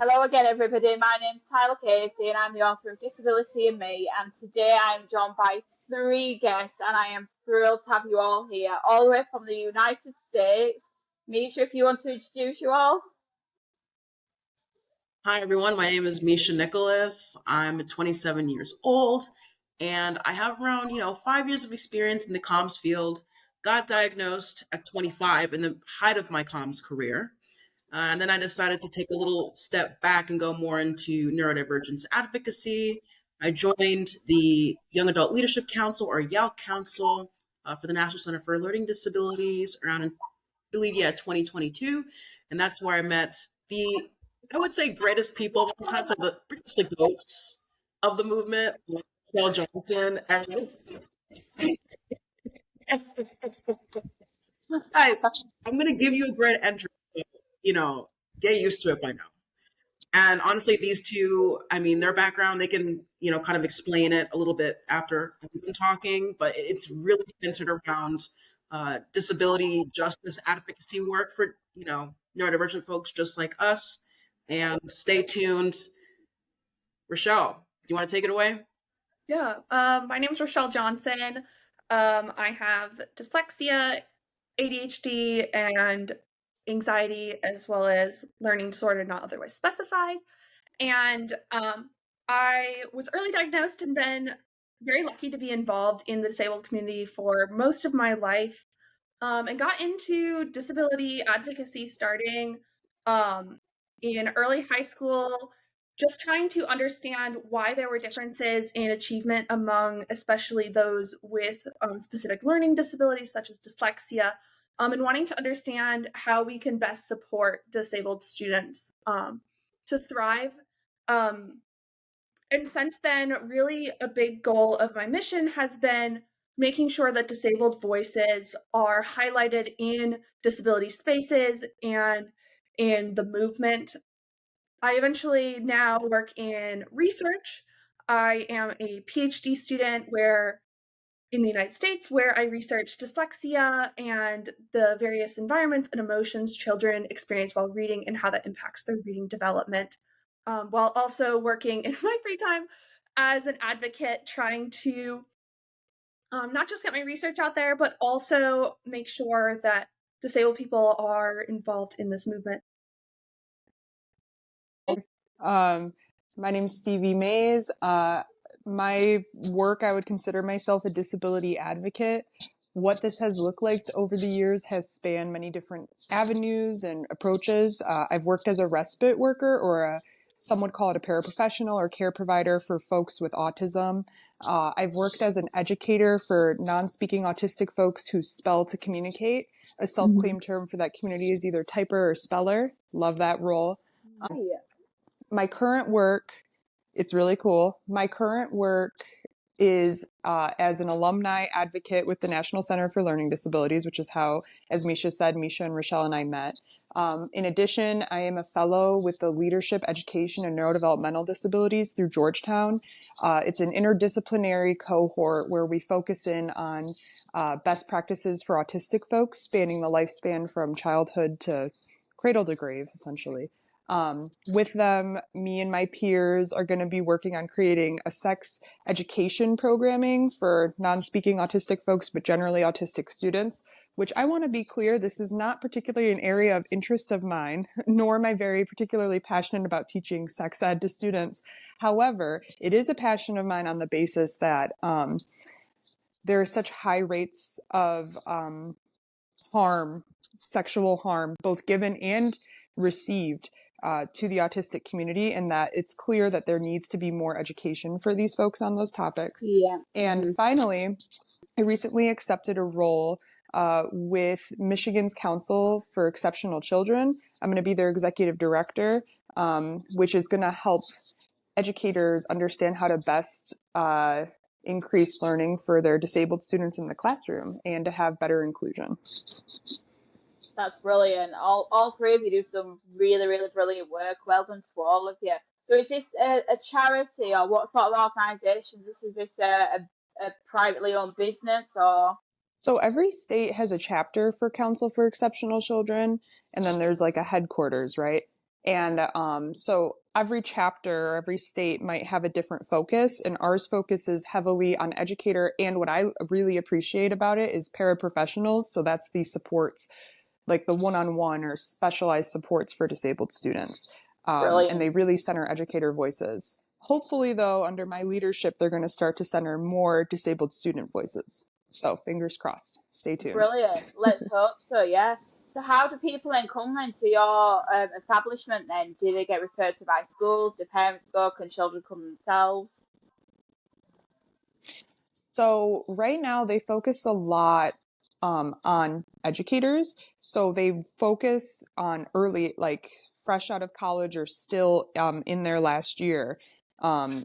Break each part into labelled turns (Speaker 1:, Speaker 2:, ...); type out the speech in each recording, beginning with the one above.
Speaker 1: Hello again, everybody. My name's Tyler Casey, and I'm the author of Disability and Me. And today I'm joined by three guests, and I am thrilled to have you all here, all the way from the United States. Misha, if you want to introduce you all.
Speaker 2: Hi, everyone. My name is Misha Nicholas. I'm 27 years old, and I have around, 5 years of experience in the comms field. Got diagnosed at 25 in the height of my comms career. And then I decided to take a little step back and go more into neurodivergence advocacy. I joined the Young Adult Leadership Council, or YALC Council, for the National Center for Learning Disabilities around, I believe, 2022. And that's where I met the, I would say, greatest people, sometimes like pretty much the goats of the movement, like Michelle Johnson. And guys, I'm going to give you a great entry. You know, get used to it by now. And honestly, these two, I mean, their background, they can, kind of explain it a little bit after I've been talking, but it's really centered around disability justice advocacy work for, neurodivergent folks just like us. And stay tuned. Rachelle, do you want to take it away?
Speaker 3: Yeah, my name is Rachelle Johnson. I have dyslexia, ADHD, and anxiety, as well as learning disorder not otherwise specified. And I was early diagnosed and been very lucky to be involved in the disabled community for most of my life, and got into disability advocacy starting in early high school, just trying to understand why there were differences in achievement among especially those with specific learning disabilities such as dyslexia, and wanting to understand how we can best support disabled students to thrive. And since then, really a big goal of my mission has been making sure that disabled voices are highlighted in disability spaces and in the movement. I eventually now work in research. I am a PhD student where in the United States where I research dyslexia and the various environments and emotions children experience while reading and how that impacts their reading development, while also working in my free time as an advocate, trying to not just get my research out there, but also make sure that disabled people are involved in this movement.
Speaker 4: My name's Stevie Mays. My work, I would consider myself a disability advocate. What this has looked like over the years has spanned many different avenues and approaches. I've worked as a respite worker, or some would call it a paraprofessional or care provider for folks with autism. I've worked as an educator for non-speaking autistic folks who spell to communicate. A self-claimed term for that community is either typer or speller. Love that role. My current work, it's really cool. My current work is as an alumni advocate with the National Center for Learning Disabilities, which is how, as Misha said, Misha and Rachelle and I met. In addition, I am a fellow with the Leadership, Education, and Neurodevelopmental Disabilities through Georgetown. It's an interdisciplinary cohort where we focus in on best practices for autistic folks, spanning the lifespan from childhood to cradle to grave, essentially. With them, me and my peers are going to be working on creating a sex education programming for non-speaking autistic folks, but generally autistic students, which I want to be clear, this is not particularly an area of interest of mine, nor am I very particularly passionate about teaching sex ed to students. However, it is a passion of mine on the basis that there are such high rates of harm, sexual harm, both given and received to the autistic community, and that it's clear that there needs to be more education for these folks on those topics. And finally, I recently accepted a role with Michigan's Council for Exceptional Children. I'm going to be their executive director, which is going to help educators understand how to best increase learning for their disabled students in the classroom and to have better inclusion.
Speaker 1: That's brilliant. All three of you do some really, really brilliant work. Well done to all of you. So is this a charity, or what sort of organisation? Is this a privately owned business, or?
Speaker 4: So every state has a chapter for Council for Exceptional Children, and then there's like a headquarters, right? And so every chapter, every state might have a different focus, and ours focuses heavily on educator. And what I really appreciate about it is paraprofessionals. So that's the supports, like the one-on-one or specialized supports for disabled students. And they
Speaker 1: Brilliant.
Speaker 4: really center educator voices. Hopefully, though, under my leadership, they're going to start to center more disabled student voices. So fingers crossed. Stay tuned.
Speaker 1: Brilliant. Let's hope so, yeah. So how do people then come then to your establishment then? Do they get referred to by schools? Do parents go? Can children come themselves?
Speaker 4: So right now they focus a lot on educators. So they focus on early, like fresh out of college or still in their last year,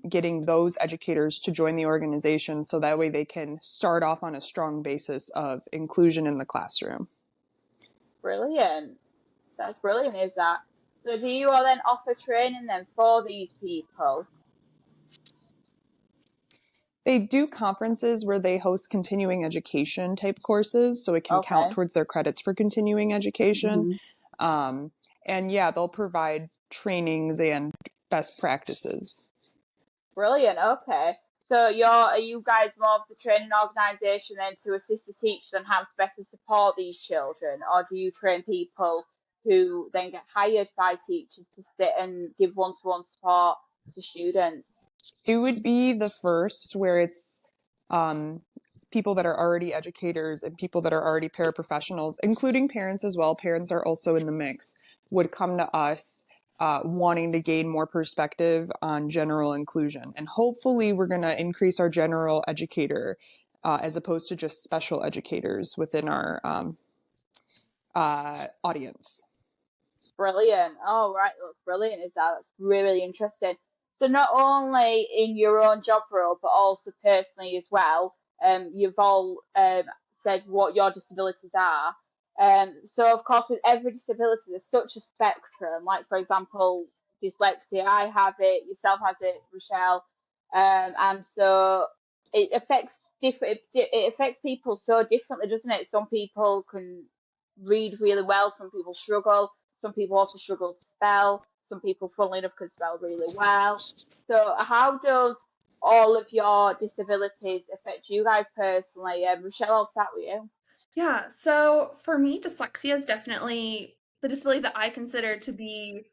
Speaker 4: getting those educators to join the organization so that way they can start off on a strong basis of inclusion in the classroom.
Speaker 1: Brilliant. That's brilliant, is that? So do you all then offer training then for these people?
Speaker 4: They do conferences where they host continuing education type courses, so it can count
Speaker 1: Okay.
Speaker 4: towards their credits for continuing education.
Speaker 2: Mm-hmm.
Speaker 4: And yeah, they'll provide trainings and best practices.
Speaker 1: Brilliant. Okay. So are you guys more of the training organisation then to assist the teachers on how to better support these children, or do you train people who then get hired by teachers to sit and give one-to-one support to students?
Speaker 4: It would be the first where it's people that are already educators and people that are already paraprofessionals, including parents as well. Parents are also in the mix, would come to us wanting to gain more perspective on general inclusion. And hopefully we're going to increase our general educator as opposed to just special educators within our audience.
Speaker 1: Brilliant. Oh, right. That's brilliant. Is that? That's really, really interesting. So not only in your own job role, but also personally as well. You've all said what your disabilities are. So of course, with every disability, there's such a spectrum. Like for example, dyslexia. I have it. Yourself has it, Rochelle. And so it affects different. It affects people so differently, doesn't it? Some people can read really well. Some people struggle. Some people also struggle to spell. Some people, funnily enough, can spell really well. So, how does all of your disabilities affect you guys personally? Rochelle, I'll start with you.
Speaker 3: Yeah, so for me, dyslexia is definitely the disability that I consider to be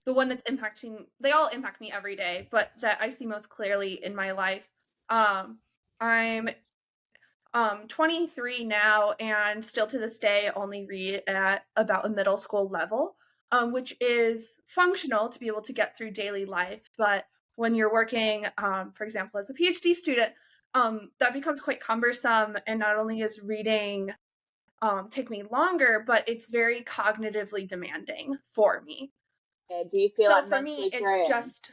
Speaker 3: the one that's impacting, they all impact me every day, but that I see most clearly in my life. I'm 23 now and still to this day only read at about a middle school level, which is functional to be able to get through daily life. But when you're working, for example, as a PhD student, that becomes quite cumbersome. And not only is reading take me longer, but it's very cognitively demanding for me.
Speaker 1: Do you feel
Speaker 3: So
Speaker 1: like
Speaker 3: for me,
Speaker 1: mentally
Speaker 3: it's
Speaker 1: drained?
Speaker 3: just,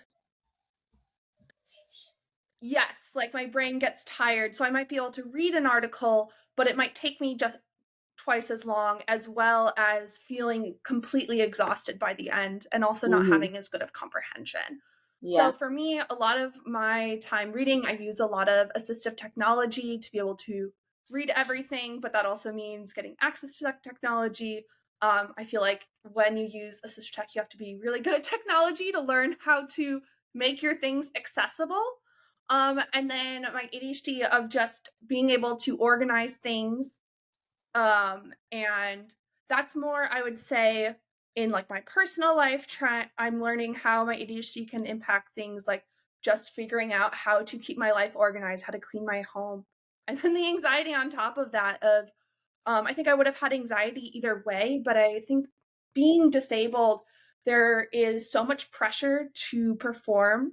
Speaker 3: yes, like my brain gets tired. So I might be able to read an article, but it might take me just twice as long, as well as feeling completely exhausted by the end and also not
Speaker 1: Mm-hmm.
Speaker 3: having as good of comprehension. So
Speaker 1: Yeah.
Speaker 3: for me, a lot of my time reading, I use a lot of assistive technology to be able to read everything, but that also means getting access to that technology. I feel like when you use assistive tech, you have to be really good at technology to learn how to make your things accessible. And then my ADHD of just being able to organize things, and that's more, I would say, in like my personal life. I'm learning how my ADHD can impact things like just figuring out how to keep my life organized, how to clean my home, and then the anxiety on top of that. Of I think I would have had anxiety either way, but I think being disabled, there is so much pressure to perform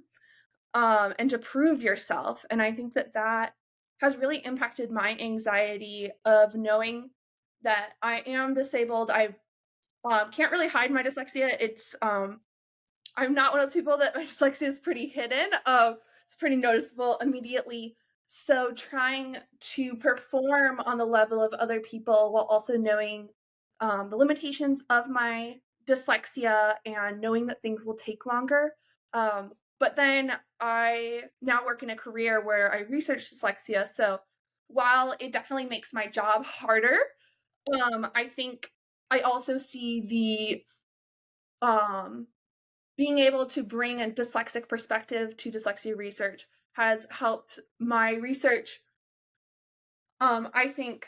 Speaker 3: and to prove yourself, and I think that that has really impacted my anxiety of knowing that I am disabled. I can't really hide my dyslexia. I'm not one of those people that my dyslexia is pretty hidden. It's pretty noticeable immediately. So trying to perform on the level of other people while also knowing the limitations of my dyslexia and knowing that things will take longer. But then I now work in a career where I research dyslexia. So while it definitely makes my job harder, I think I also see the being able to bring a dyslexic perspective to dyslexia research has helped my research, I think,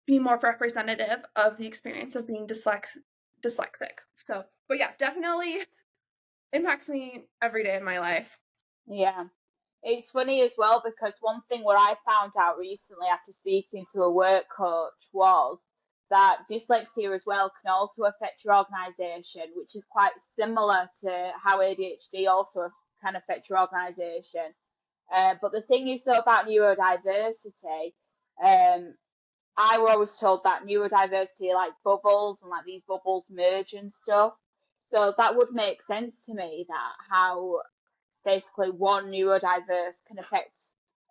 Speaker 3: be more representative of the experience of being dyslexic. So, but yeah, definitely impacts me every day of my life.
Speaker 1: Yeah. It's funny as well because one thing what I found out recently after speaking to a work coach was that dyslexia as well can also affect your organisation, which is quite similar to how ADHD also can affect your organisation. But the thing is though about neurodiversity, um, I was always told that neurodiversity like bubbles and like these bubbles merge and stuff. So that would make sense to me that how basically one neurodiverse can affect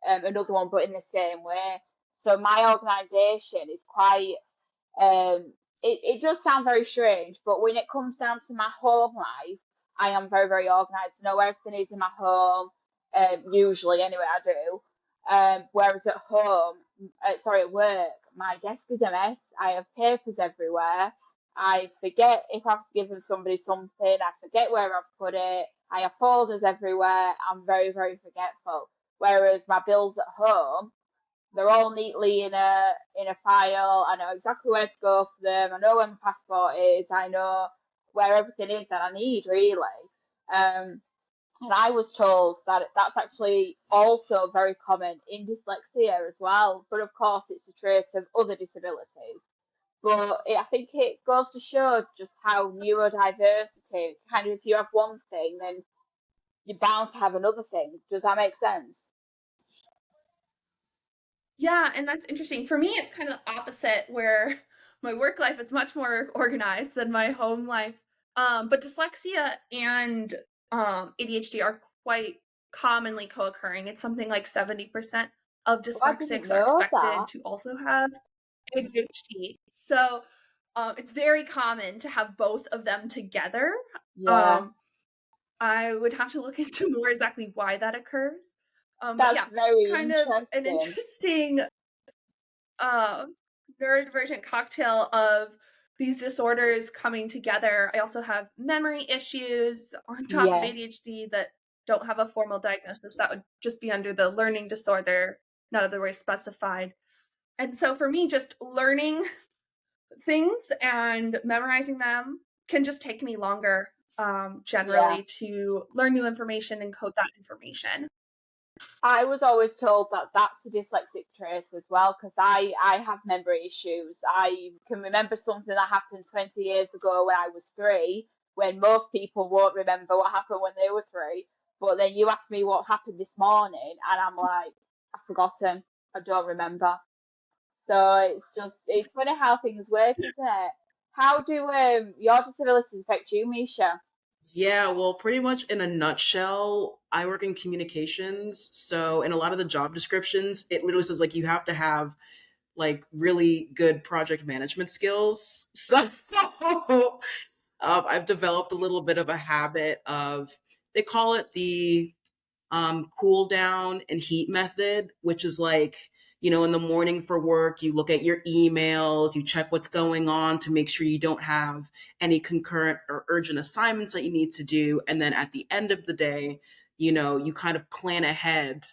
Speaker 1: another one, but in the same way. So my organisation is quite it does sound very strange, but when it comes down to my home life, I am very, very organised. I know where everything is in my home, usually anyway, I do. Whereas at home, sorry, at work, my desk is a mess. I have papers everywhere. I forget if I've given somebody something. I forget where I've put it. I have folders everywhere. I'm very, very forgetful. Whereas my bills at home, they're all neatly in a file. I know exactly where to go for them. I know where my passport is. I know where everything is that I need, really. And I was told that that's actually also very common in dyslexia as well. But of course, it's a trait of other disabilities. But I think it goes to show just how neurodiversity, kind of, if you have one thing, then you're bound to have another thing. Does that make sense?
Speaker 3: Yeah, and that's interesting. For me, it's kind of the opposite where my work life is much more organized than my home life. But dyslexia and ADHD are quite commonly co-occurring. It's something like 70% of
Speaker 1: Oh, I didn't
Speaker 3: dyslexics are
Speaker 1: know
Speaker 3: expected
Speaker 1: that.
Speaker 3: to also have ADHD. So it's very common to have both of them together.
Speaker 1: Yeah,
Speaker 3: Um, I would have to look into more exactly why that occurs. But
Speaker 1: that's
Speaker 3: yeah,
Speaker 1: very
Speaker 3: kind of an
Speaker 1: interesting.
Speaker 3: interesting uh, neurodivergent cocktail of these disorders coming together. I also have memory issues on top of
Speaker 1: Yeah,
Speaker 3: ADHD that don't have a formal diagnosis. That would just be under the learning disorder, not otherwise specified. And so for me, just learning things and memorizing them can just take me longer,
Speaker 1: yeah.
Speaker 3: generally, to learn new information and code that information.
Speaker 1: I was always told that that's a dyslexic trait as well because I have memory issues. I can remember something that happened 20 years ago when I was 3, when most people won't remember what happened when they were 3. But then you ask me what happened this morning, and I'm like, I've forgotten. I don't remember. So it's funny how things work, isn't it? How do your disabilities affect you, Misha?
Speaker 2: Yeah, well, pretty much in a nutshell, I work in communications. So, in a lot of the job descriptions, it literally says like you have to have like really good project management skills. So, I've developed a little bit of a habit of, they call it the cool down and heat method, which is like, in the morning for work, you look at your emails, you check what's going on to make sure you don't have any concurrent or urgent assignments that you need to do. And then at the end of the day, you kind of plan ahead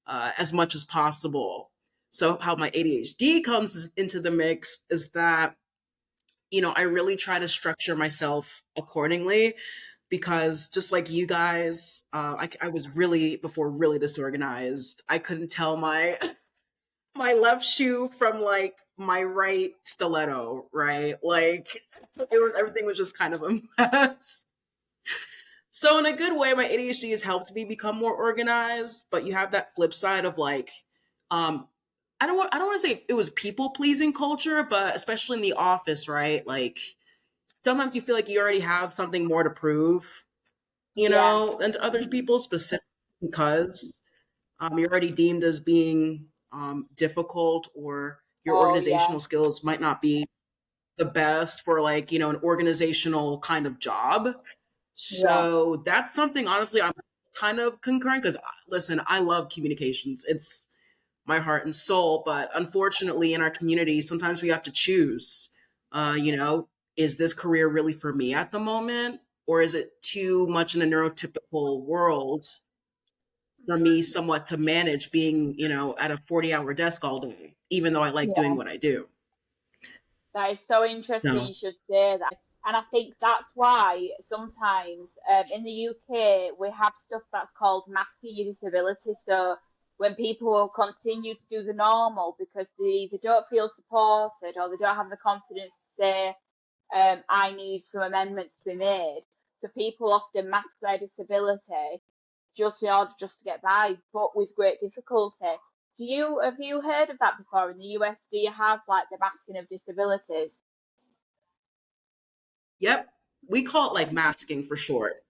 Speaker 2: as much as possible. So, how my ADHD comes into the mix is that, I really try to structure myself accordingly because just like you guys, I was really before really disorganized. I couldn't tell my my left shoe from like my right stiletto, right? Like everything was just kind of a mess. So in a good way, my ADHD has helped me become more organized. But you have that flip side of like, um, I don't want to say it was people pleasing culture, but especially in the office, right? Like sometimes you feel like you already have something more to prove,
Speaker 1: Yeah.
Speaker 2: and to other people specifically because you're already deemed as being difficult or your
Speaker 1: Oh, yeah.
Speaker 2: organizational skills might not be the best for like, an organizational kind of job.
Speaker 1: Yeah.
Speaker 2: So that's something honestly I'm kind of concurring because listen, I love communications. It's my heart and soul, but unfortunately in our community, sometimes we have to choose, is this career really for me at the moment? or is it too much in a neurotypical world for me somewhat to manage being, at a 40-hour desk all day, even though I like doing
Speaker 1: Yeah.
Speaker 2: what I do?
Speaker 1: That is so interesting
Speaker 2: So,
Speaker 1: you should say that. And I think that's why sometimes in the UK we have stuff that's called masking your disability. So when people will continue to do the normal because they don't feel supported or they don't have the confidence to say, I need some amendments to be made. So people often mask their disability just in order just to get by, but with great difficulty. Have you heard of that before in the US? Do you have like the masking of disabilities?
Speaker 2: yep, we call it like masking for short.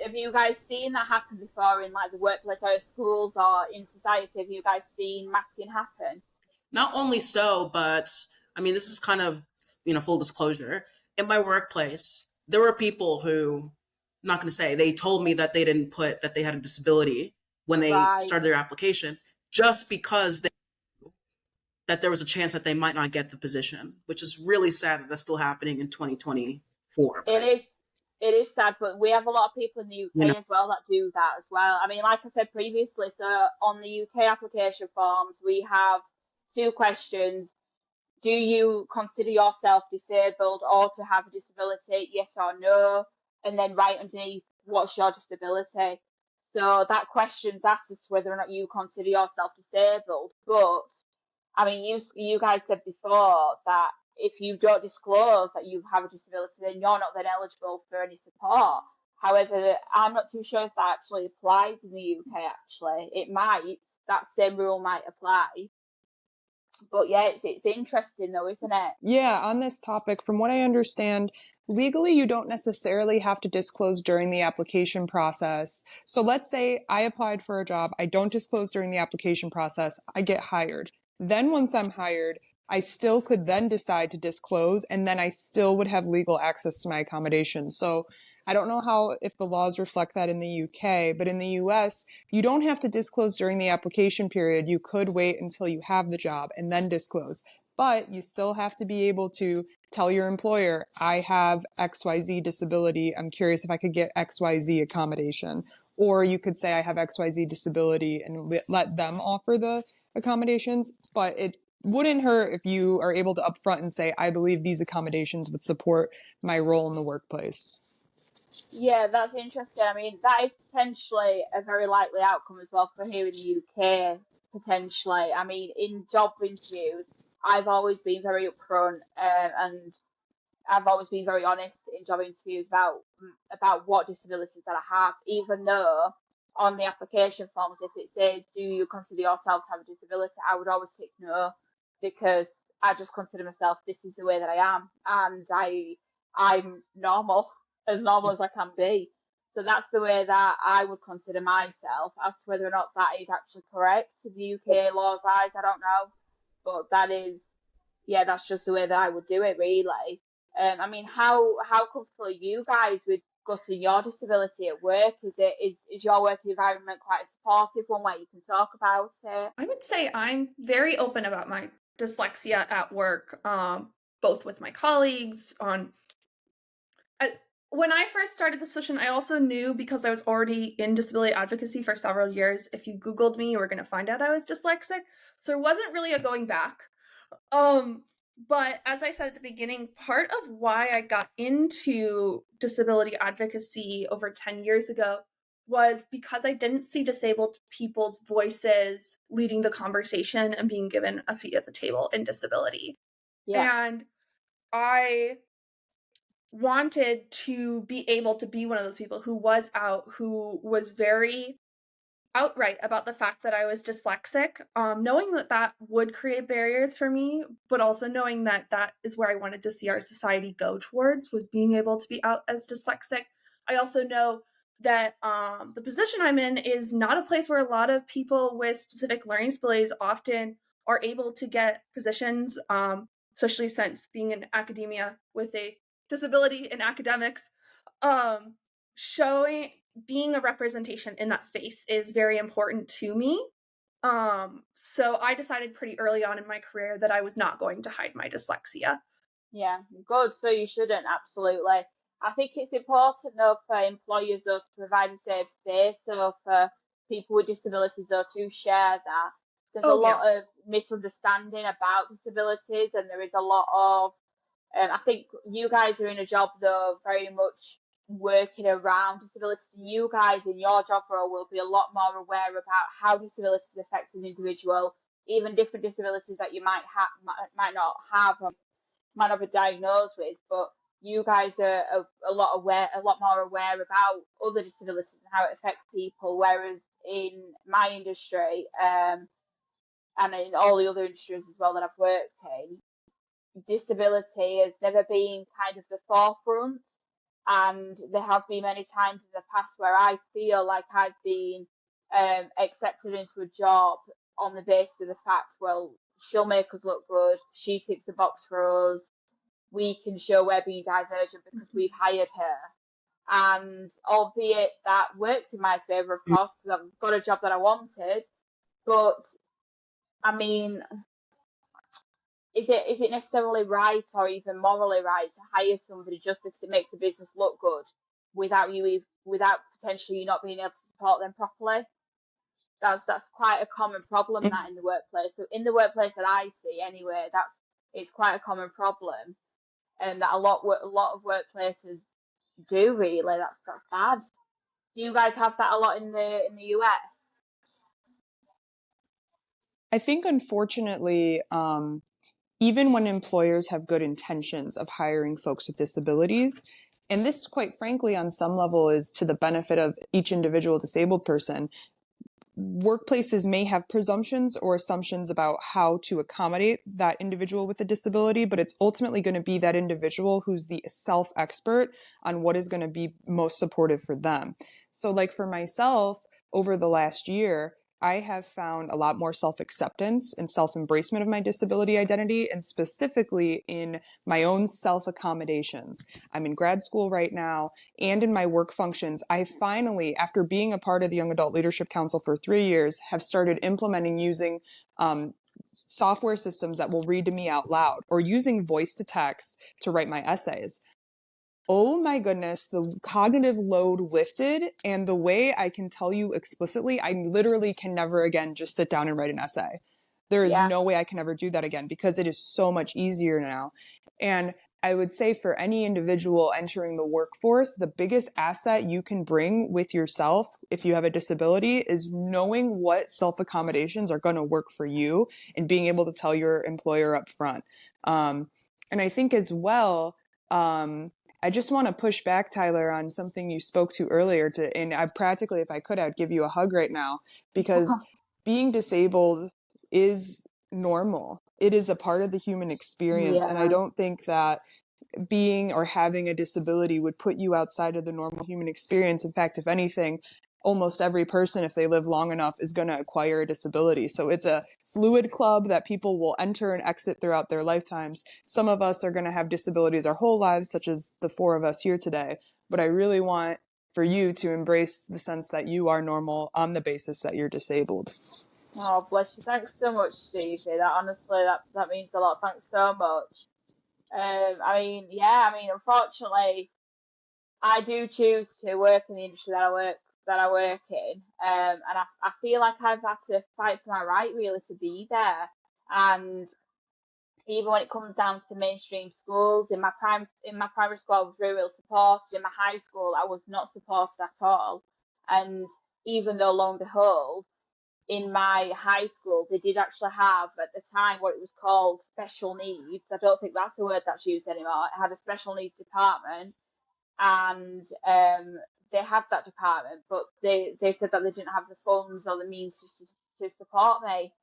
Speaker 1: Have you guys seen that happen before in like the workplace or schools or in society? Have you guys seen masking happen?
Speaker 2: Not only so, but I mean, this is kind of, full disclosure. In my workplace, there were people who, I'm not going to say, they told me that they didn't put that they had a disability when they
Speaker 1: Right.
Speaker 2: started their application, just because that there was a chance that they might not get the position, which is really sad that that's still happening in 2024.
Speaker 1: It
Speaker 2: But,
Speaker 1: is it is sad, but we have a lot of people in the
Speaker 2: you know,
Speaker 1: UK as well that do that as well. I mean, like I said previously, so on the UK application forms, we have two questions. Do you consider yourself disabled or to have a disability? Yes or no. And then right underneath, what's your disability? So that question's asked as to whether or not you consider yourself disabled. But I mean, you guys said before that if you don't disclose that you have a disability, then you're not then eligible for any support. However, I'm not too sure if that actually applies in the UK. Actually, it might. That same rule might apply. But yeah, it's interesting though, isn't it?
Speaker 4: Yeah, on this topic, from what I understand, legally you don't necessarily have to disclose during the application process. So let's say I applied for a job, I don't disclose during the application process, I get hired. Then once I'm hired, I still could then decide to disclose, and then I still would have legal access to my accommodation. So I don't know how, if the laws reflect that in the UK, but in the US, you don't have to disclose during the application period. You could wait until you have the job and then disclose. But you still have to be able to tell your employer, I have XYZ disability. I'm curious if I could get XYZ accommodation. Or you could say, I have XYZ disability and let them offer the accommodations. But it wouldn't hurt if you are able to upfront and say, I believe these accommodations would support my role in the workplace.
Speaker 1: Yeah, that's interesting. I mean, that is potentially a very likely outcome as well for here in the UK, potentially. I mean, in job interviews, I've always been very upfront and I've always been very honest in job interviews about what disabilities that I have, even though on the application forms, if it says, "Do you consider yourself to have a disability?" I would always tick no, because I just consider myself this is the way that I am, and I'm normal as I can be. So that's the way that I would consider myself. As to whether or not that is actually correct to the UK law's eyes, I don't know, but that is, yeah, that's just the way that I would do it, really. I mean, how comfortable are you guys with discussing your disability at work? Is your work environment quite a supportive one where you can talk about it?
Speaker 3: I would say I'm very open about my dyslexia at work, both with my colleagues on when I first started the session, I also knew, because I was already in disability advocacy for several years, if you Googled me, you were going to find out I was dyslexic. So there wasn't really a going back. But as I said at the beginning, part of why I got into disability advocacy over 10 years ago was because I didn't see disabled people's voices leading the conversation and being given a seat at the table in disability.
Speaker 1: Yeah,
Speaker 3: And I wanted to be able to be one of those people who was out, who was very outright about the fact that I was dyslexic, knowing that that would create barriers for me, but also knowing that that is where I wanted to see our society go towards, was being able to be out as dyslexic. I also know that the position I'm in is not a place where a lot of people with specific learning disabilities often are able to get positions, especially since being in academia with a disability in academics, showing being a representation in that space is very important to me. So I decided pretty early on in my career that I was not going to hide my dyslexia.
Speaker 1: yeah, good. So you shouldn't, absolutely. I think it's important though for employers though to provide a safe space though for people with disabilities though to share that. There's a
Speaker 3: Oh yeah.
Speaker 1: lot of misunderstanding about disabilities, and there is a lot of I think you guys are in a job though very much working around disabilities. You guys in your job role will be a lot more aware about how disabilities affect an individual, even different disabilities that you might not have, or might not be diagnosed with, but you guys are a lot more aware about other disabilities and how it affects people. Whereas in my industry, and in all the other industries as well that I've worked in, disability has never been kind of the forefront. And there have been many times in the past where I feel like I've been accepted into a job on the basis of the fact, well, she'll make us look good, she ticks the box for us, we can show we're being divergent because we've hired her. And albeit that works in my favour, of course, because I've got a job that I wanted, but I mean, is it necessarily right or even morally right to hire somebody just because it makes the business look good without potentially you not being able to support them properly? That's quite a common problem that in the workplace. So in the workplace that I see anyway, it's quite a common problem, and that a lot of workplaces do really. That's bad. Do you guys have that a lot in the US?
Speaker 4: I think, unfortunately, even when employers have good intentions of hiring folks with disabilities, and this, quite frankly, on some level is to the benefit of each individual disabled person, workplaces may have presumptions or assumptions about how to accommodate that individual with a disability, but it's ultimately going to be that individual who's the self-expert on what is going to be most supportive for them. So, like for myself, over the last year, I have found a lot more self-acceptance and self-embracement of my disability identity, and specifically in my own self-accommodations. I'm in grad school right now, and in my work functions, I finally, after being a part of the Young Adult Leadership Council for 3 years, have started implementing using software systems that will read to me out loud, or using voice to text to write my essays. Oh my goodness, the cognitive load lifted, and the way I can tell you explicitly, I literally can never again just sit down and write an essay. There is
Speaker 1: Yeah.
Speaker 4: no way I can ever do that again because it is so much easier now. And I would say for any individual entering the workforce, the biggest asset you can bring with yourself if you have a disability is knowing what self-accommodations are going to work for you and being able to tell your employer up front. And I think as well, I just want to push back, Tyler, on something you spoke to earlier. And I practically, if I could, I'd give you a hug right now, because being disabled is normal. It is a part of the human experience. And I
Speaker 1: Yeah.
Speaker 4: don't think that being or having a disability would put you outside of the normal human experience. In fact, if anything, almost every person, if they live long enough, is going to acquire a disability. So it's a fluid club that people will enter and exit throughout their lifetimes. Some of us are going to have disabilities our whole lives, such as the four of us here today. But I really want for you to embrace the sense that you are normal on the basis that you're disabled.
Speaker 1: Oh, bless you. Thanks so much, Stevie. That honestly, that means a lot. Thanks so much. I mean, yeah. I mean, unfortunately, I do choose to work in the industry that I work in, and I feel like I've had to fight for my right really to be there. And even when it comes down to mainstream schools, in my primary school, I was really, really supported. In my high school, I was not supported at all. And even though, lo and behold, in my high school, they did actually have at the time what it was called special needs. I don't think that's a word that's used anymore. It had a special needs department, and they had that department, but they said that they didn't have the funds or the means to support me.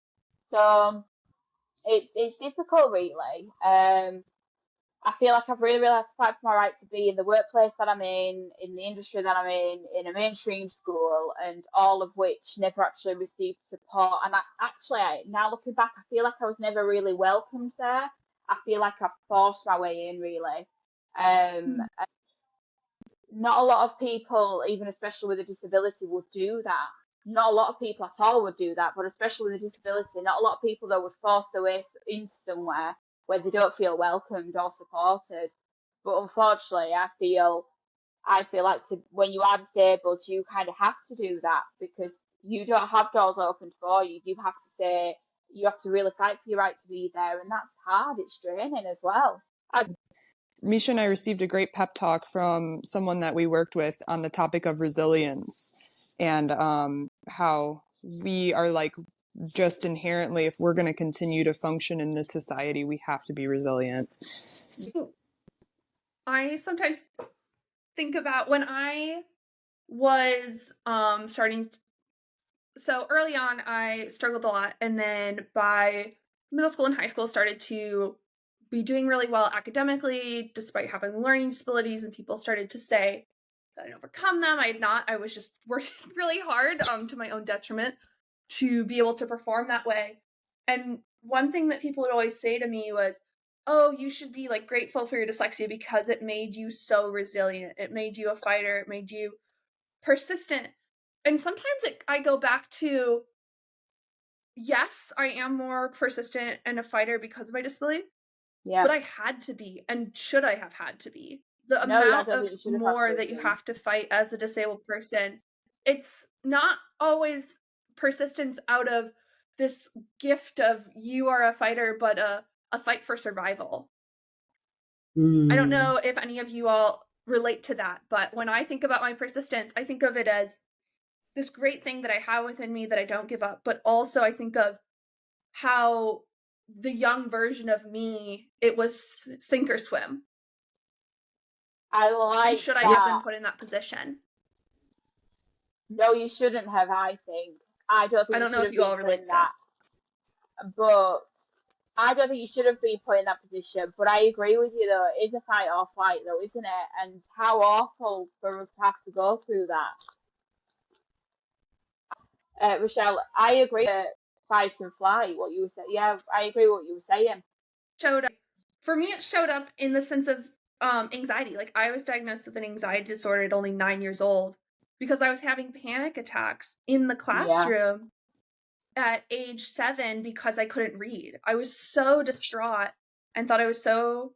Speaker 1: So it's difficult, really. I feel like I've really, really had to fight for my right to be in the workplace that I'm in the industry that I'm in a mainstream school, and all of which never actually received support. And now looking back, I feel like I was never really welcomed there. I feel like I forced my way in, really. And not a lot of people, even especially with a disability, would do that. Not a lot of people at all would do that, but especially with a disability, not a lot of people that would force their way into somewhere where they don't feel welcomed or supported. But unfortunately, I feel like when you are disabled, you kind of have to do that because you don't have doors open for you. You have to say, you have to really fight for your right to be there, and that's hard. It's draining as well.
Speaker 4: Misha and I received a great pep talk from someone that we worked with on the topic of resilience and how we are like just inherently, if we're going to continue to function in this society, we have to be resilient.
Speaker 3: I sometimes think about when I was starting. So early on, I struggled a lot, and then by middle school and high school, started to be doing really well academically, despite having learning disabilities. And people started to say that I'd overcome them. I had not. I was just working really hard, to my own detriment, to be able to perform that way. And one thing that people would always say to me was, "Oh, you should be like grateful for your dyslexia because it made you so resilient. It made you a fighter. It made you persistent." And sometimes I go back to, yes, I am more persistent and a fighter because of my disability,
Speaker 1: Yeah.
Speaker 3: but I had to be, and should I have had to be? The
Speaker 1: No, I
Speaker 3: amount
Speaker 1: don't
Speaker 3: of
Speaker 1: think you should have had
Speaker 3: more
Speaker 1: to
Speaker 3: that you
Speaker 1: be.
Speaker 3: have to fight as a disabled person, it's not always persistence out of this gift of you are a fighter, but a fight for survival. I don't know if any of you all relate to that, but when I think about my persistence, I think of it as this great thing that I have within me that I don't give up, but also I think of how the young version of me, it was sink or swim.
Speaker 1: I
Speaker 3: And
Speaker 1: like
Speaker 3: should I have been
Speaker 1: that.
Speaker 3: put in that position?
Speaker 1: No, you shouldn't have, I think. I don't think
Speaker 3: I
Speaker 1: you
Speaker 3: don't know
Speaker 1: should
Speaker 3: if
Speaker 1: have
Speaker 3: you
Speaker 1: been
Speaker 3: all
Speaker 1: put
Speaker 3: relate
Speaker 1: in
Speaker 3: to that.
Speaker 1: that. But I don't think you should have been put in that position. But I agree with you, though. It is a fight or flight, though, isn't it? And how awful for us to have to go through that. Rachelle, I agree with fight and flight, what you were saying. Yeah, I agree with what you were saying.
Speaker 3: Showed up. For me, it showed up in the sense of anxiety. Like, I was diagnosed with an anxiety disorder at only 9 years old because I was having panic attacks in the classroom at age 7 because I couldn't read. I was so distraught and thought I was so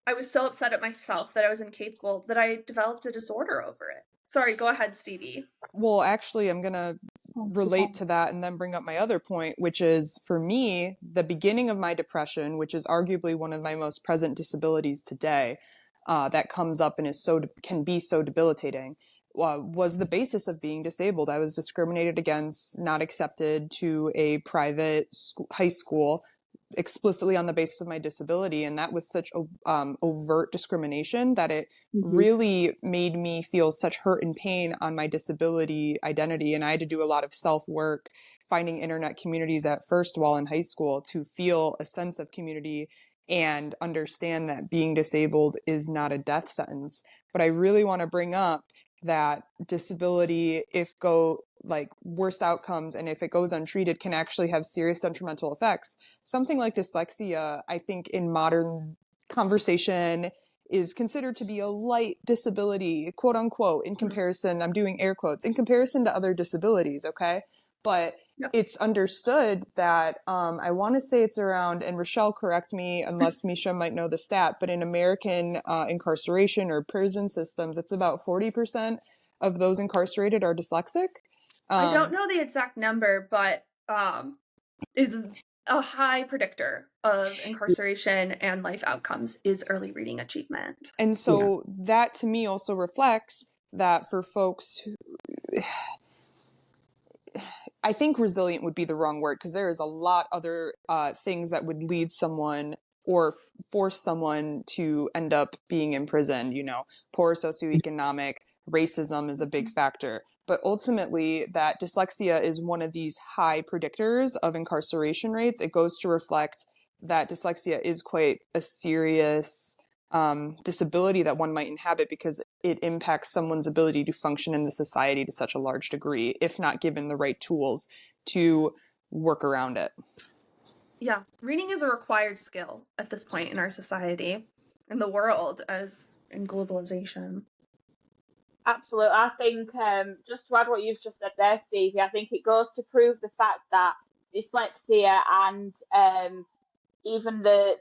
Speaker 3: upset at myself that I was incapable that I developed a disorder over it. Sorry, go ahead, Stevie.
Speaker 4: Well, actually, I'm going to relate to that and then bring up my other point, which is for me, the beginning of my depression, which is arguably one of my most present disabilities today, that comes up and can be so debilitating, was the basis of being disabled. I was discriminated against, not accepted to a private high school explicitly on the basis of my disability, and that was such overt discrimination that it really made me feel such hurt and pain on my disability identity. And I had to do a lot of self-work, finding internet communities at first while in high school to feel a sense of community and understand that being disabled is not a death sentence. But I really want to bring up that disability, if worst outcomes, and if it goes untreated, can actually have serious detrimental effects. Something like dyslexia, I think in modern conversation is considered to be a light disability, quote unquote, in comparison, I'm doing air quotes, in comparison to other disabilities, okay? But it's understood that, I want to say it's around, and Rachelle, correct me unless Misha might know the stat, but in American incarceration or prison systems, it's about 40% of those incarcerated are dyslexic.
Speaker 3: I don't know the exact number, but it's a high predictor of incarceration and life outcomes is early reading achievement.
Speaker 4: And so that to me also reflects that for folks who, I think resilient would be the wrong word, because there is a lot other things that would lead someone or force someone to end up being imprisoned. You know, poor socioeconomic, racism is a big factor. But ultimately, that dyslexia is one of these high predictors of incarceration rates. It goes to reflect that dyslexia is quite a serious disability that one might inhabit, because it impacts someone's ability to function in the society to such a large degree, if not given the right tools to work around it.
Speaker 3: Yeah, reading is a required skill at this point in our society, in the world, as in globalization.
Speaker 1: Absolutely. I think, just to add what you've just said there, Stevie, I think it goes to prove the fact that dyslexia and even the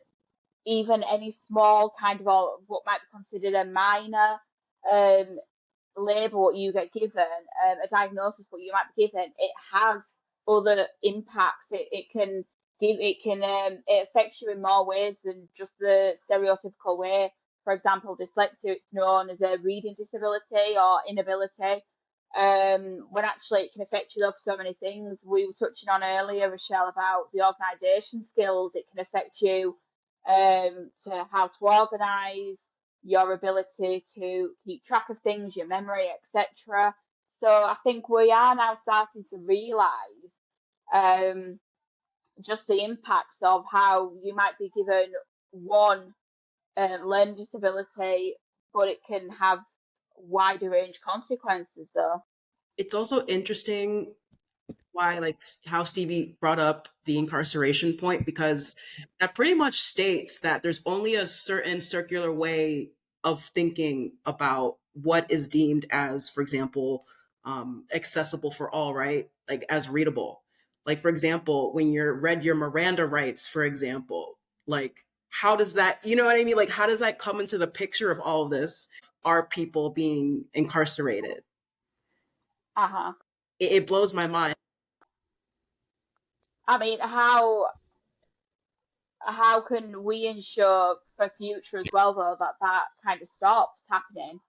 Speaker 1: even any small kind of, or what might be considered a minor um, label what you get given, a diagnosis what you might be given, it has other impacts. It can it affects you in more ways than just the stereotypical way. For example, dyslexia, it's known as a reading disability or inability. When actually it can affect you for so many things. We were touching on earlier, Rachelle, about the organisation skills. It can affect you to how to organise, your ability to keep track of things, your memory, etc. So I think we are now starting to realise just the impacts of how you might be given one learning disability, but it can have wider range consequences though.
Speaker 2: It's also interesting why, like, how Stevie brought up the incarceration point, because that pretty much states that there's only a certain circular way of thinking about what is deemed as, for example, accessible for all, right? Like, as readable. Like, for example, when you're read your Miranda rights, for example, like, how does that, you know what I mean? Like, how does that come into the picture of all of this? Are people being incarcerated?
Speaker 1: Uh-huh.
Speaker 2: It blows my mind.
Speaker 1: I mean, how can we ensure for future as well though that kind of stops happening?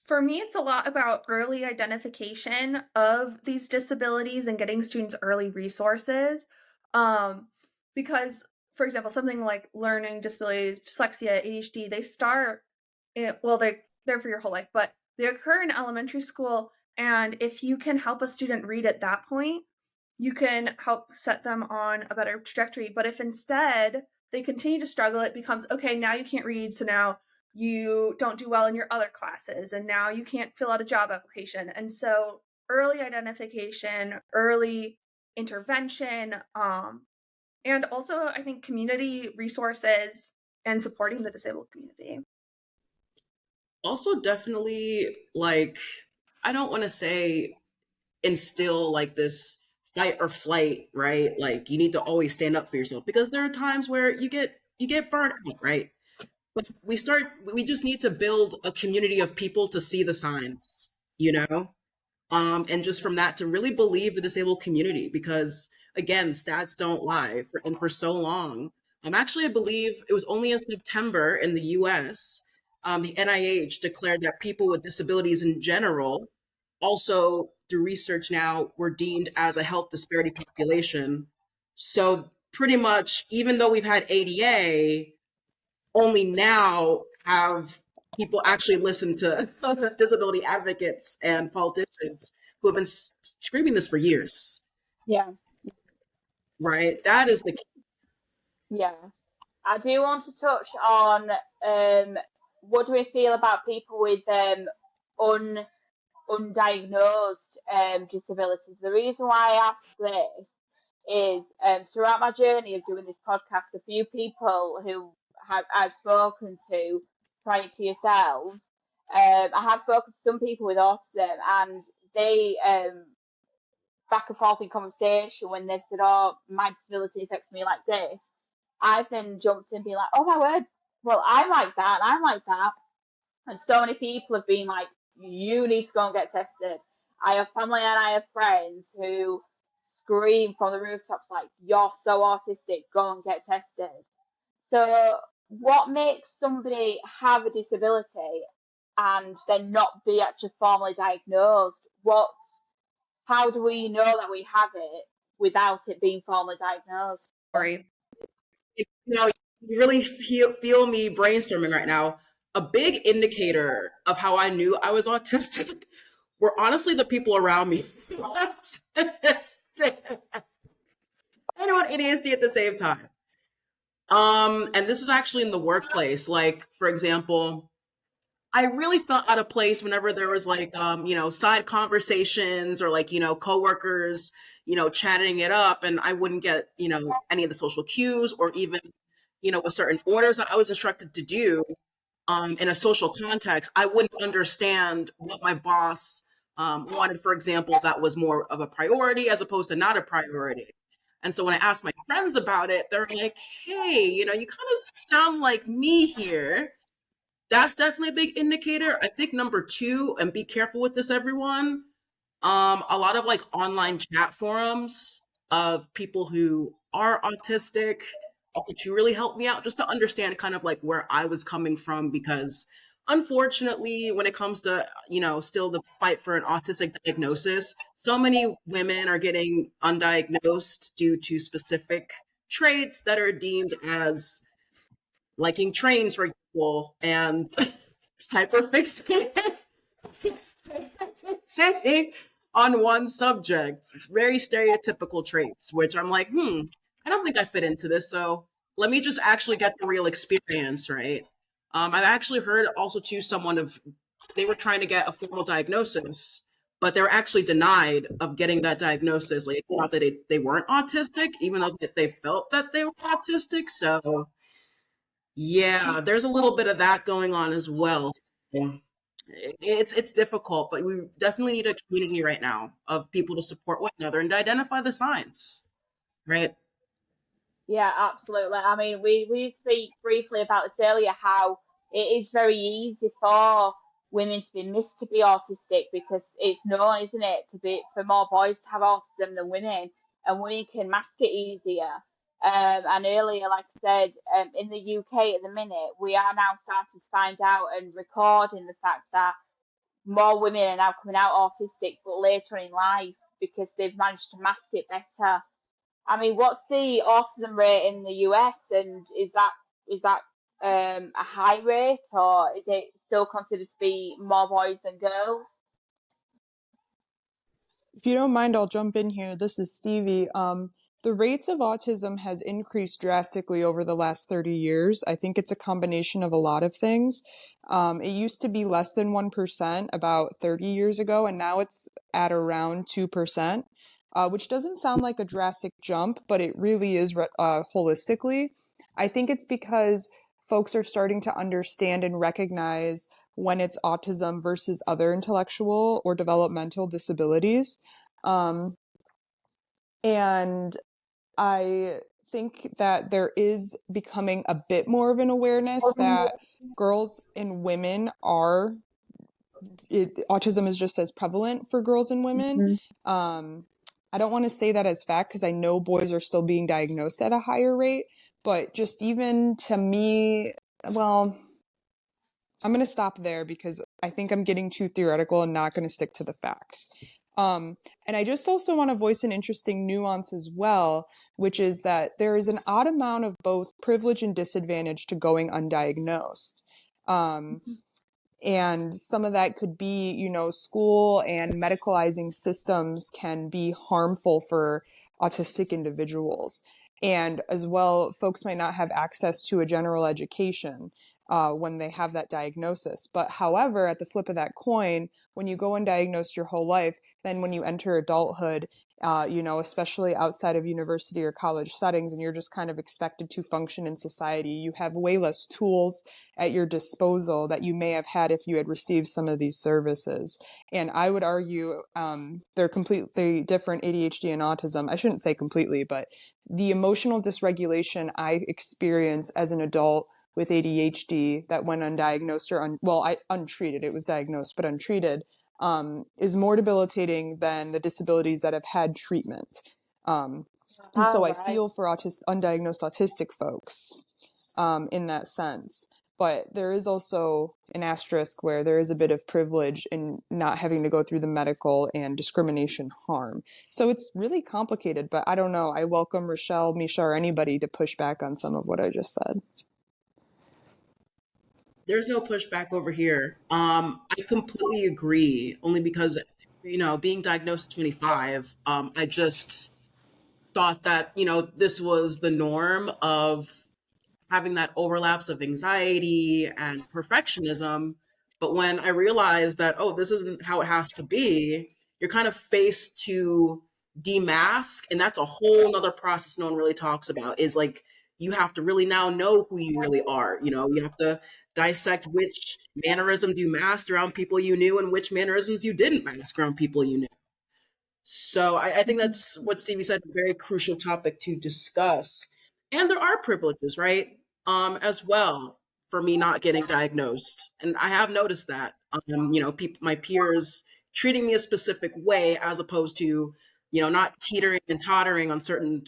Speaker 3: For me, it's a lot about early identification of these disabilities and getting students early resources. Because, for example, something like learning disabilities, dyslexia, ADHD, they start, they're there for your whole life, but they occur in elementary school. And if you can help a student read at that point, you can help set them on a better trajectory. But if instead they continue to struggle, it becomes, okay, now you can't read, so now you don't do well in your other classes, and now you can't fill out a job application. And so early identification, early intervention, and also I think community resources and supporting the disabled community.
Speaker 2: Also, definitely, like, I don't want to say instill like this fight or flight, right? Like, you need to always stand up for yourself, because there are times where you get burned out, right? But we just need to build a community of people to see the signs, you know? And just from that to really believe the disabled community, because again, stats don't lie. And for so long, actually, I believe it was only in September in the US, the NIH declared that people with disabilities in general, also through research now, were deemed as a health disparity population. So pretty much, even though we've had ADA, only now have people actually listen to disability advocates and politicians who have been screaming this for years,
Speaker 1: Yeah,
Speaker 2: right? That is the key.
Speaker 1: yeah. I do want to touch on what do we feel about people with un undiagnosed disabilities. The reason why I ask this is throughout my journey of doing this podcast, a few people who I've spoken to prior to yourselves, I have spoken to some people with autism, and they back and forth in conversation when they've said, "Oh, my disability affects me like this." I've then jumped in and been like, "Oh my word, well I'm like that, and I'm like that." And so many people have been like, you need to go and get tested. I have family and I have friends who scream from the rooftops like, you're so autistic, go and get tested. So what makes somebody have a disability and then not be actually formally diagnosed? How do we know that we have it without it being formally diagnosed?
Speaker 3: Sorry.
Speaker 2: You know, you really feel me brainstorming right now. A big indicator of how I knew I was autistic were honestly the people around me. Anyone ADHD at the same time. And this is actually in the workplace. Like, for example, I really felt out of place whenever there was like, side conversations or like, coworkers, chatting it up, and I wouldn't get, any of the social cues, or even, with certain orders that I was instructed to do, in a social context, I wouldn't understand what my boss wanted, for example, that was more of a priority as opposed to not a priority. And so when I asked my friends about it, they're like, hey, you kind of sound like me here. That's definitely a big indicator. I think number two, and be careful with this, everyone, a lot of like online chat forums of people who are autistic also to really help me out just to understand kind of like where I was coming from, because unfortunately when it comes to still the fight for an autistic diagnosis, so many women are getting undiagnosed due to specific traits that are deemed as liking trains, for example, and hyperfixated say on one subject. It's very stereotypical traits, which I'm like, I don't think I fit into this. So let me just actually get the real experience, right? I've actually heard also too someone of they were trying to get a formal diagnosis, but they were actually denied of getting that diagnosis. Like they thought that they weren't autistic, even though they felt that they were autistic. So yeah, there's a little bit of that going on as well. It's difficult, but we definitely need a community right now of people to support one another and to identify the signs, right?
Speaker 1: Yeah, absolutely. I mean, we speak briefly about this earlier, how it is very easy for women to be missed to be autistic because it's known, isn't it, to be for more boys to have autism than women, and women can mask it easier. And earlier, like I said, in the UK at the minute, we are now starting to find out and recording the fact that more women are now coming out autistic, but later in life because they've managed to mask it better. I mean, what's the autism rate in the US, and is that a high rate, or is it still considered to be more boys than girls?
Speaker 4: If you don't mind, I'll jump in here. This is Stevie. The rates of autism has increased drastically over the last 30 years. I think it's a combination of a lot of things. It used to be less than 1% about 30 years ago, and now it's at around 2%, which doesn't sound like a drastic jump, but it really is holistically. I think it's because folks are starting to understand and recognize when it's autism versus other intellectual or developmental disabilities. Um, and I think that there is becoming a bit more of an awareness that girls and women autism is just as prevalent for girls and women.
Speaker 3: Mm-hmm.
Speaker 4: I don't want to say that as fact because I know boys are still being diagnosed at a higher rate, but just even to me, well, I'm going to stop there because I think I'm getting too theoretical and not going to stick to the facts. And I just also want to voice an interesting nuance as well, which is that there is an odd amount of both privilege and disadvantage to going undiagnosed. And some of that could be, school and medicalizing systems can be harmful for autistic individuals. And as well, folks might not have access to a general education when they have that diagnosis. But however, at the flip of that coin, when you go undiagnosed your whole life, then when you enter adulthood, especially outside of university or college settings, and you're just kind of expected to function in society, you have way less tools at your disposal that you may have had if you had received some of these services. And I would argue they're completely different, ADHD and autism. I shouldn't say completely, but the emotional dysregulation I experience as an adult with ADHD that went undiagnosed or untreated, it was diagnosed, but untreated, is more debilitating than the disabilities that have had treatment. And so
Speaker 1: All
Speaker 4: I
Speaker 1: right.
Speaker 4: feel for undiagnosed autistic folks in that sense. But there is also an asterisk where there is a bit of privilege in not having to go through the medical and discrimination harm. So it's really complicated, but I don't know. I welcome Rachelle, Misha, or anybody to push back on some of what I just said.
Speaker 2: There's no pushback over here. I completely agree, only because, being diagnosed at 25, I just thought that, this was the norm of having that overlaps of anxiety and perfectionism. But when I realized that, oh, this isn't how it has to be, you're kind of faced to demask. And that's a whole nother process no one really talks about, is like, you have to really now know who you really are. You have to dissect which mannerisms you masked around people you knew and which mannerisms you didn't mask around people you knew. So I think
Speaker 4: Mhm.
Speaker 2: that's what Stevie said, a very crucial topic to discuss. And there are privileges, right? As well for me not getting diagnosed. And I have noticed that, people, my peers treating me a specific way as opposed to, not teetering and tottering on certain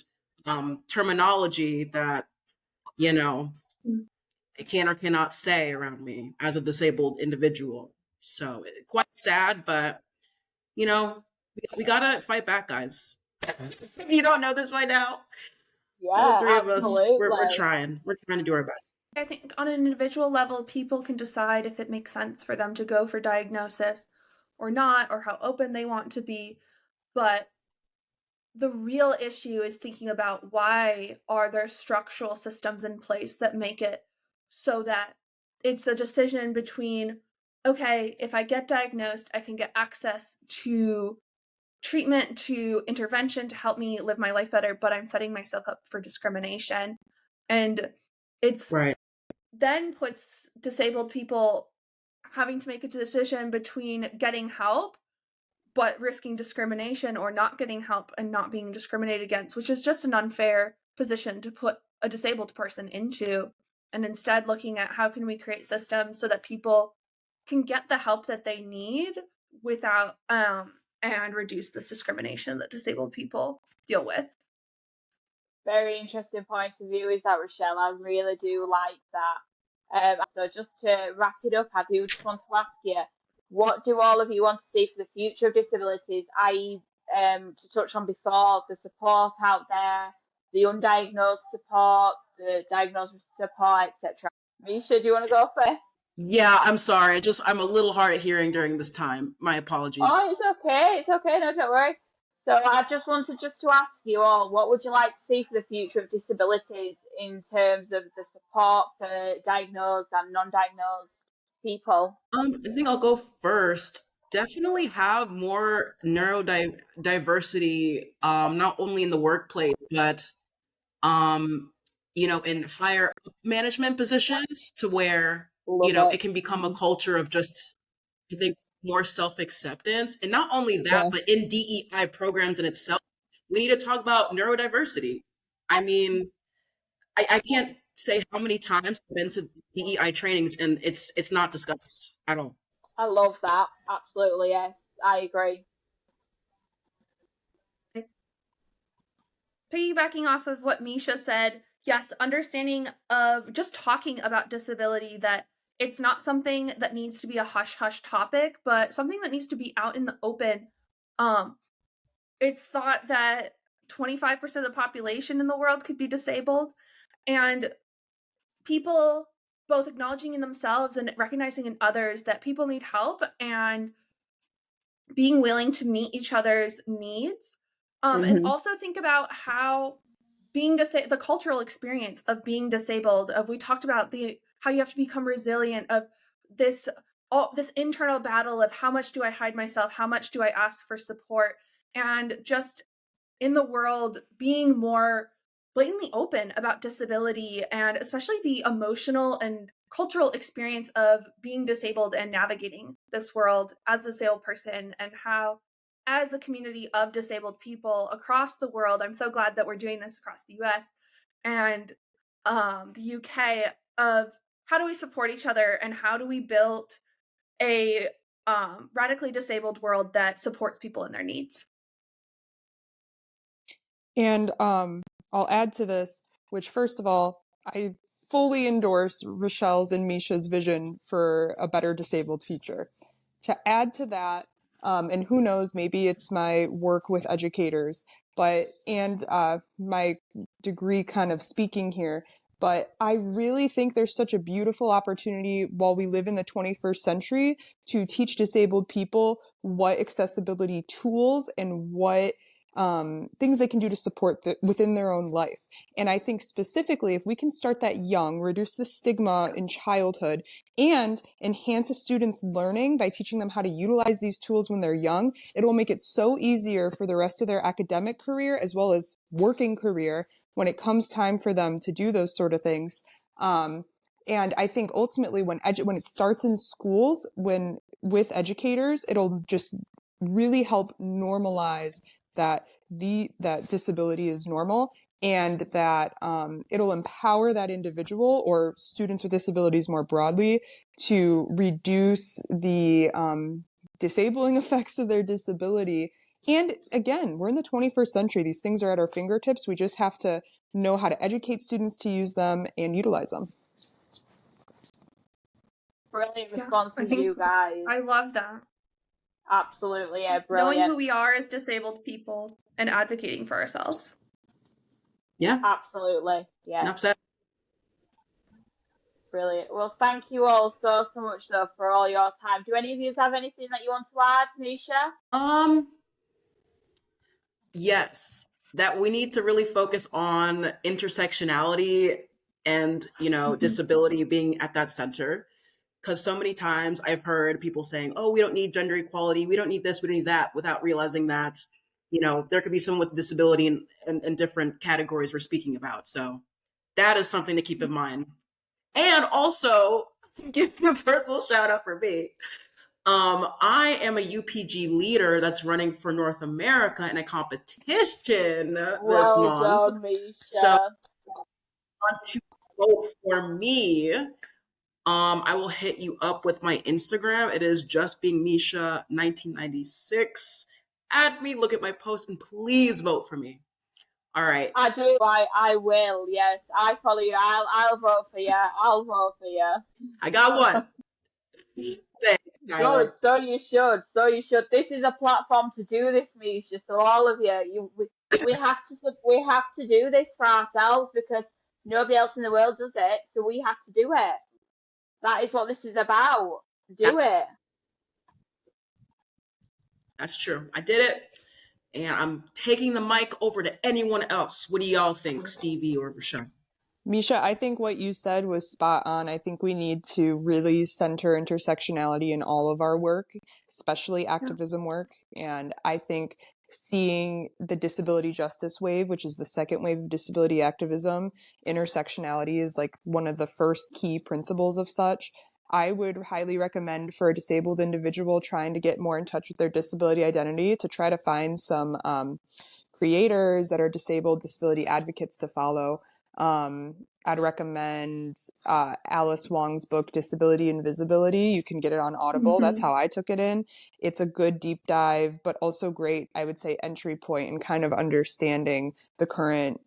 Speaker 2: terminology that, you know,
Speaker 3: Mm.
Speaker 2: they can or cannot say around me as a disabled individual. So quite sad, but we gotta fight back, guys. If you don't know this by now, the
Speaker 1: Yeah,
Speaker 2: three of us, we're
Speaker 1: absolutely.
Speaker 2: trying. We're trying to do our best.
Speaker 3: I think on an individual level, people can decide if it makes sense for them to go for diagnosis or not, or how open they want to be. But the real issue is thinking about why are there structural systems in place that make it so that it's a decision between, okay, if I get diagnosed, I can get access to treatment, to intervention to help me live my life better, but I'm setting myself up for discrimination. And it's
Speaker 2: Right.
Speaker 3: then puts disabled people having to make a decision between getting help but risking discrimination, or not getting help and not being discriminated against, which is just an unfair position to put a disabled person into. And instead looking at how can we create systems so that people can get the help that they need without and reduce this discrimination that disabled people deal with.
Speaker 1: Very interesting point of view is that, Rochelle. I really do like that. So just to wrap it up, I do just want to ask you, what do all of you want to see for the future of disabilities, i.e., to touch on before, the support out there, the undiagnosed support, the diagnosis support, etc. Misha, do you want to go first?
Speaker 2: Yeah, I'm sorry. I'm a little hard of hearing during this time. My apologies.
Speaker 1: Oh, it's okay. It's okay. No, don't worry. So I just wanted just to ask you all, what would you like to see for the future of disabilities in terms of the support for diagnosed and non-diagnosed people?
Speaker 2: I think I'll go first. Definitely have more neurodiversity, not only in the workplace, but in higher management positions to where,
Speaker 1: Love it.
Speaker 2: it can become a
Speaker 1: Mhm.
Speaker 2: culture of just, I think, more self-acceptance. And not only that,
Speaker 1: Yeah,
Speaker 2: but in DEI programs in itself, we need to talk about neurodiversity. I mean, I can't say how many times I've been to DEI trainings and it's not discussed at all.
Speaker 1: I love that. Absolutely, yes, I agree.
Speaker 3: Piggybacking off of what Misha said, yes, understanding of just talking about disability, that it's not something that needs to be a hush hush topic, but something that needs to be out in the open. Um, it's thought that 25% of the population in the world could be disabled, and people both acknowledging in themselves and recognizing in others that people need help and being willing to meet each other's needs. And
Speaker 1: Hmm.
Speaker 3: also think about how the cultural experience of being disabled, of we talked about the how you have to become resilient, of this this internal battle of how much do I hide myself, how much do I ask for support, and just in the world being more blatantly open about disability, and especially the emotional and cultural experience of being disabled and navigating this world as a disabled person, and how as a community of disabled people across the world, I'm so glad that we're doing this across the US and the UK, of how do we support each other and how do we build a radically disabled world that supports people in their needs.
Speaker 4: And I'll add to this, which first of all, I fully endorse Rochelle's and Misha's vision for a better disabled future. To add to that, and who knows, maybe it's my work with educators, and my degree kind of speaking here, but I really think there's such a beautiful opportunity while we live in the 21st century to teach disabled people what accessibility tools and what things they can do to support within their own life. And I think specifically, if we can start that young, reduce the stigma in childhood, and enhance a student's learning by teaching them how to utilize these tools when they're young, it will make it so easier for the rest of their academic career as well as working career when it comes time for them to do those sort of things. And I think ultimately when it starts in schools, when with educators, it'll just really help normalize that that disability is normal, and that it'll empower that individual or students with disabilities more broadly to reduce the disabling effects of their disability. And again, we're in the 21st century. These things are at our fingertips. We just have to know how to educate students to use them and utilize them.
Speaker 1: Brilliant
Speaker 3: Yeah,
Speaker 1: responses, you guys.
Speaker 3: I love that.
Speaker 1: Absolutely, yeah,
Speaker 3: Knowing
Speaker 1: brilliant.
Speaker 3: who we are as disabled people and advocating for ourselves.
Speaker 2: Yeah.
Speaker 1: Absolutely, yes.
Speaker 2: Upset.
Speaker 1: Brilliant. Well, thank you all so much, though, for all your time. Do any of you have anything that you want to add, Misha?
Speaker 2: Yes, that we need to really focus on intersectionality and, disability being at that center. Because so many times I've heard people saying, oh, we don't need gender equality, we don't need this, we don't need that, without realizing that, there could be someone with disability in different categories we're speaking about. So that is something to keep in mind. And also, give a personal shout out for me. I am a UPG leader that's running for North America in a competition this
Speaker 1: Well
Speaker 2: month.
Speaker 1: done, Misha.
Speaker 2: So, want to vote for me, I will hit you up with my Instagram. It is just being Misha 1996. Add me, look at my post, and please vote for me. All right.
Speaker 1: I do. I will. Yes, I follow you. I'll vote for you. I'll vote for you.
Speaker 2: I got one. Thanks,
Speaker 1: Good.
Speaker 2: Tyler.
Speaker 1: So you should. So you should. This is a platform to do this, Misha. So all of you, we have to do this for ourselves because nobody else in the world does it. So we have to do it. That is what this is about. Do it.
Speaker 2: That's true. I did it. And I'm taking the mic over to anyone else. What do y'all think, Stevie or Rachelle?
Speaker 4: Misha, I think what you said was spot on. I think we need to really center intersectionality in all of our work, especially activism work. And I think seeing the disability justice wave, which is the second wave of disability activism, intersectionality is like one of the first key principles of such. I would highly recommend for a disabled individual trying to get more in touch with their disability identity to try to find some creators that are disabled disability advocates to follow. I'd recommend Alice Wong's book, Disability Invisibility. You can get it on Audible. That's how I took it in. It's a good deep dive, but also great, I would say, entry point in kind of understanding the current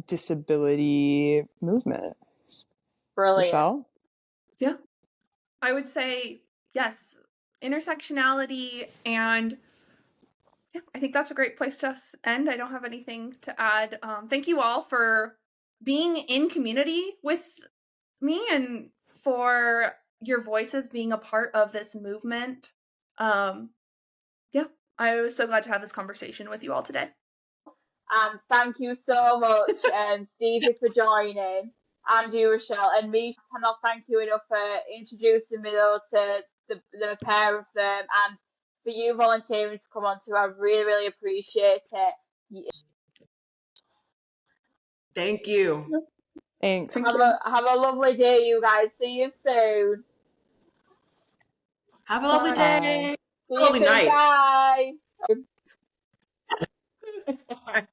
Speaker 4: disability movement.
Speaker 1: Brilliant.
Speaker 4: Rachelle?
Speaker 3: Yeah. I would say, yes, intersectionality, and yeah, I think that's a great place to end. I don't have anything to add. Thank you all for being in community with me and for your voices being a part of this movement. Yeah, I was so glad to have this conversation with you all today.
Speaker 1: And thank you so much, Stevie, for joining, and you, Rachelle, and me. Cannot thank you enough for introducing me though to the pair of them, and for you volunteering to come on too. I really, really appreciate it.
Speaker 2: Thank you.
Speaker 4: Thanks.
Speaker 3: Thank you.
Speaker 1: Have a lovely day, you guys. See you soon.
Speaker 2: Have a lovely
Speaker 3: Bye.
Speaker 2: day.
Speaker 1: See you
Speaker 2: Lovely
Speaker 1: soon.
Speaker 2: night.
Speaker 1: Bye.
Speaker 2: Bye.